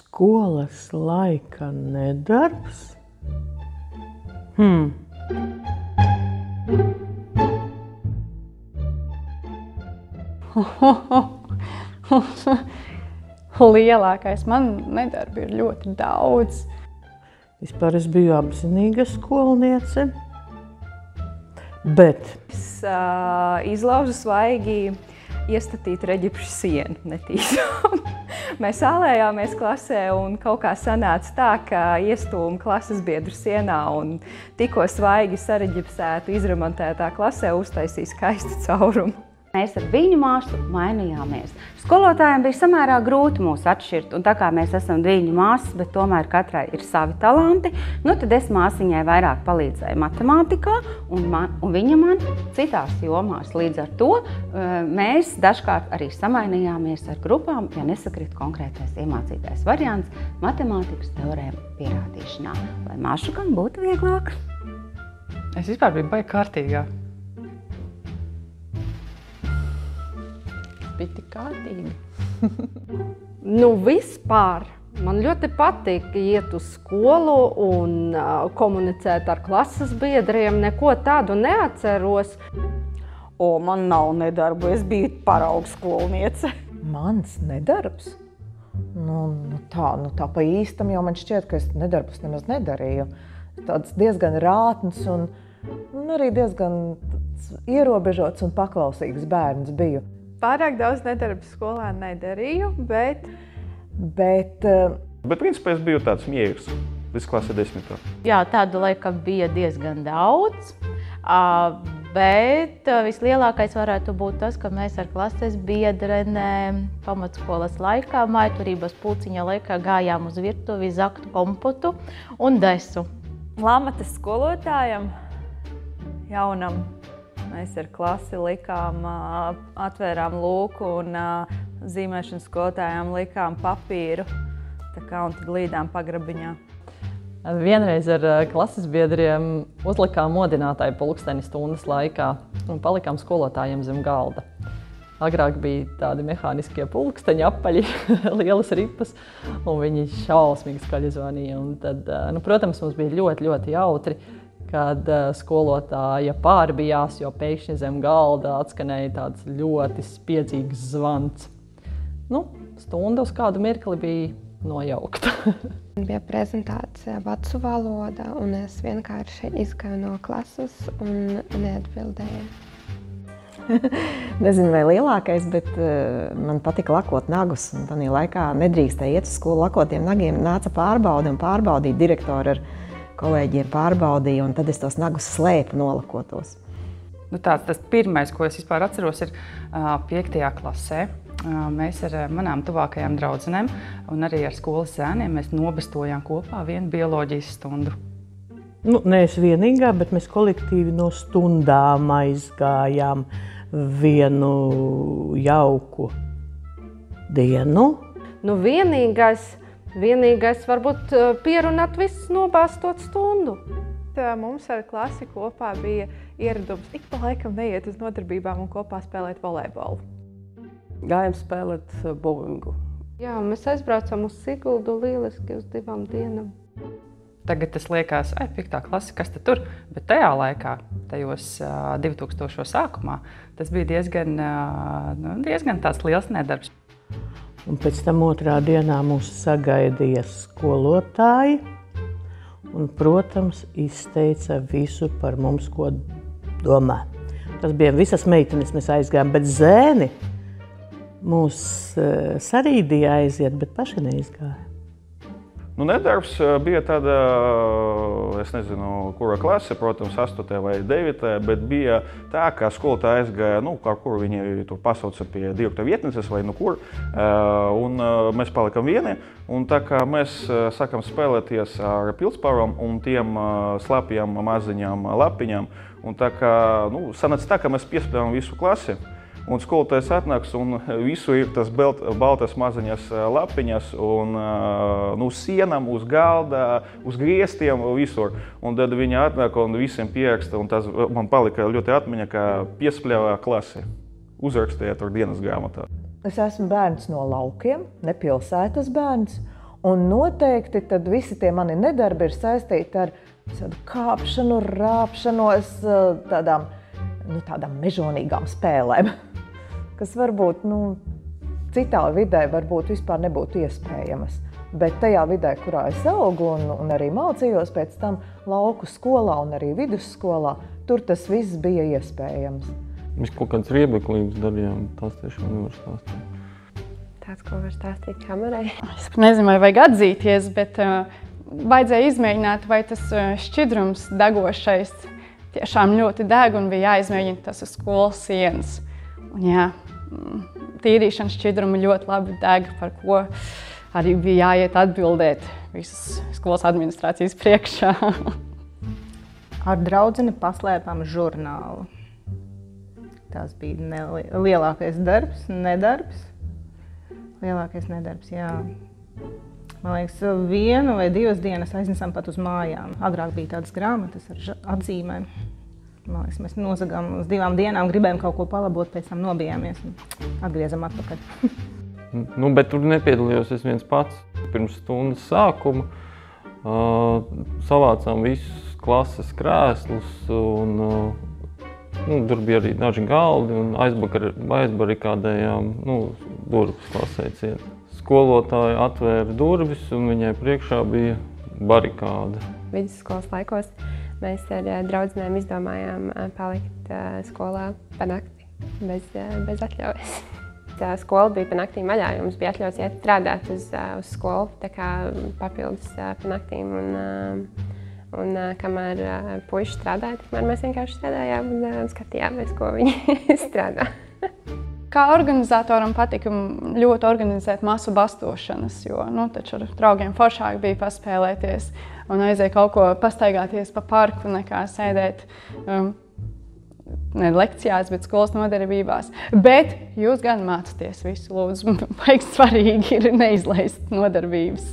Skolas laika nedarbs? Lielākais man nedarbi ir ļoti daudz. Vispār es biju apzinīga skolniece, bet Es izlaužu svaigi iestatīt reģipšu sienu netīšām. Mēs ālējāmies klasē un kaut kā sanāca tā, ka iestūma klases biedru sienā un tikko svaigi sareģipsētu, izremontētā klasē uztaisīja skaistu caurumu. Mēs ar viņu māsu mainījāmies. Skolotājiem bija samērā grūti mūs atšķirt, un tā kā mēs esam viņu māsas, bet tomēr katrai ir savi talanti, nu tad es māsiņai vairāk palīdzēju matemātikā, un viņa man citās jomās. Līdz ar to mēs dažkārt arī samainījāmies ar grupām, ja nesakrit konkrētais iemācītais variants matemātikas teorēmu pierādīšanā, lai māšukam būtu vieglāk. Es vispār biju baigi kārtīgā. Bija tik kārtīgi. Vispār. Man ļoti patīk iet uz skolu un komunicēt ar klases biedriem. Neko tādu neatceros. Man nav nedarbu, es biju paraugu skolniece. Mans nedarbs? Tā pa īstam jau man šķiet, ka es nedarbus nemaz nedarīju. Tāds diezgan rātns un arī diezgan ierobežots un paklausīgs bērns biju. Pārāk daudz nedarbu skolā nedarīju, bet principā es biju tāds mierīgs līdz klase 10. Jā, tādu laikam bija diezgan daudz, bet vislielākais varētu būt tas, ka mēs ar klases biedrenēm pamatskolas laikā, mājturības pulciņa laikā gājām uz virtuvi, zaktu kompotu un desu. Lamatas skolotājam jaunam. Mēs ar klasi likām, atvērām lūku un zīmēšanas skolotājām likām papīru, un tad līdām pagrabiņā. Vienreiz ar klases biedriem uzlikām modinātāju pulksteni stundas laikā un palikām skolotājiem zem galda. Agrāk bija tādi mehāniskie pulksteņi apaļi, lielas ripas, un viņi šausmīgi skaļi zvanīja. Un tad, protams, mums bija ļoti, ļoti jautri, kad skolotāja pārbijās, jo pēkšņi zem galda atskanēja tāds ļoti spiedzīgs zvans. Stunda uz kādu mirkli bija nojaukta. Bija prezentācija vācu valodā, un es vienkārši izgāju no klases un neatbildēju. Nezinu, vai lielākais, bet man patika lakot nagus, un tādā laikā nedrīkstēja iet uz skolu lakotiem nagiem. Nāca pārbaudi un pārbaudīja direktori ar kolēģiem pārbaudīja, un tad es tos nagus slēpu nolakotos. Tas pirmais, ko es vispār atceros, ir 5. klasē. Mēs ar manām tuvākajām draudzenēm un arī ar skolas zēniem mēs nobestojām kopā vienu bioloģijas stundu. Ne es vienīgā, bet mēs kolektīvi no stundām aizgājām vienu jauku dienu. Vienīgais varbūt pierunāt visus nobāstot stundu. Mums ar klasi kopā bija ieradums ik pa laikam neiet uz nodarbībām un kopā spēlēt volejbolu. Gājām spēlēt bowlingu. Jā, mēs aizbraucām uz Siguldu lieliski uz 2 dienām. Tagad tas liekas, 5. klase, kas tad tur? Bet tajā laikā, tajos 2000. sākumā, tas bija diezgan tāds liels nedarbs. Un pēc tam 2. dienā mūs sagaidīja skolotāji un, protams, izteica visu par mums, ko domā. Tas bija visas meitenes, mēs aizgājām, bet zēni mūs sarīdīja aiziet, bet paši neizgāja. Nedarbs bija tāda, es nezinu, kura klase, protams, 8. vai 9. Bet bija tā, ka skolotāji aizgāja, kur viņi tur pasauca pie direktora vietnieces vai kur. Un mēs palikam vieni, un tā kā mēs sākam spēlēties ar pildspāram un tiem slapjām maziņām lapiņām. Un tā kā, sanāca tā, ka mēs piespēlējām visu klasi. Un skolotājs atnāks un visu ir tas baltas maziņas lapiņas un uz sienām, uz galda, uz griestiem, visur. Un tad viņa atnāk un visiem pieraksta, un tas man palika ļoti atmiņa, ka piespļāvā klasi. Uzrakstīja tur dienas grāmatā. Es esmu bērns no laukiem, ne pilsētas bērns, Un noteikti tad visi tie mani nedarbi ir saistīti ar kāpšanu, rāpšanos, tādām mežonīgām spēlēm, kas varbūt citā vidē varbūt vispār nebūtu iespējamas. Bet tajā vidē, kurā es augu un arī mācījos pēc tam lauku skolā un arī vidusskolā, tur tas viss bija iespējams. Mēs kaut kādas riebeklības darījām, tās tiešām nevar stāstīt. Tāds, ko var stāstīt kamerai. Es nezinu, vai vajag atzīties, bet vajadzēja izmēģināt, vai tas šķidrums degošais tiešām ļoti deg un bija jāizmēģina tas uz skolas sienas. Un jā, tīrīšanas šķidrumi ļoti labi deg, par ko arī bija jāiet atbildēt visas skolas administrācijas priekšā. Ar draudzeni paslēpām žurnālu. Tas bija lielākais darbs, nedarbs. Lielākais nedarbs, jā. Man liekas, 1 vai 2 dienas aiznesām pat uz mājām. Agrāk bija tādas grāmatas ar atzīmēm. Man liekas, mēs nozagām uz 2 dienām, gribējām kaut ko palabot, pēc tam nobijāmies un atgriezam atpakaļ. Bet tur nepiedalījos es viens pats. Pirms stundas sākuma savācām visus klases krēslus un tur bija arī daži galdi un aizbarikādējām durvis klasē ciet. Skolotāji atvēra durvis un viņai priekšā bija barikāde. Vidusskolas laikos mēs ar draudzenēm izdomājām palikt skolā pa nakti bez atļaujas. Skola bija pa naktīm vaļā, mums bija atļauts iet strādāt uz skolu, tā kā papildus pa naktīm. Un kamēr puiši strādāja, tikmēr mēs vienkārši strādājām un skatījāmies, ko viņi strādā. Kā organizatoram patika ļoti organizēt masu bastošanas, jo taču ar draugiem foršāk bija paspēlēties un aiziet kaut ko pastaigāties pa parku nekā sēdēt ne lekcijās, bet skolas nodarbībās. Bet jūs gan mācāties visu, lūdzu, vajag svarīgi ir neizlaist nodarbības.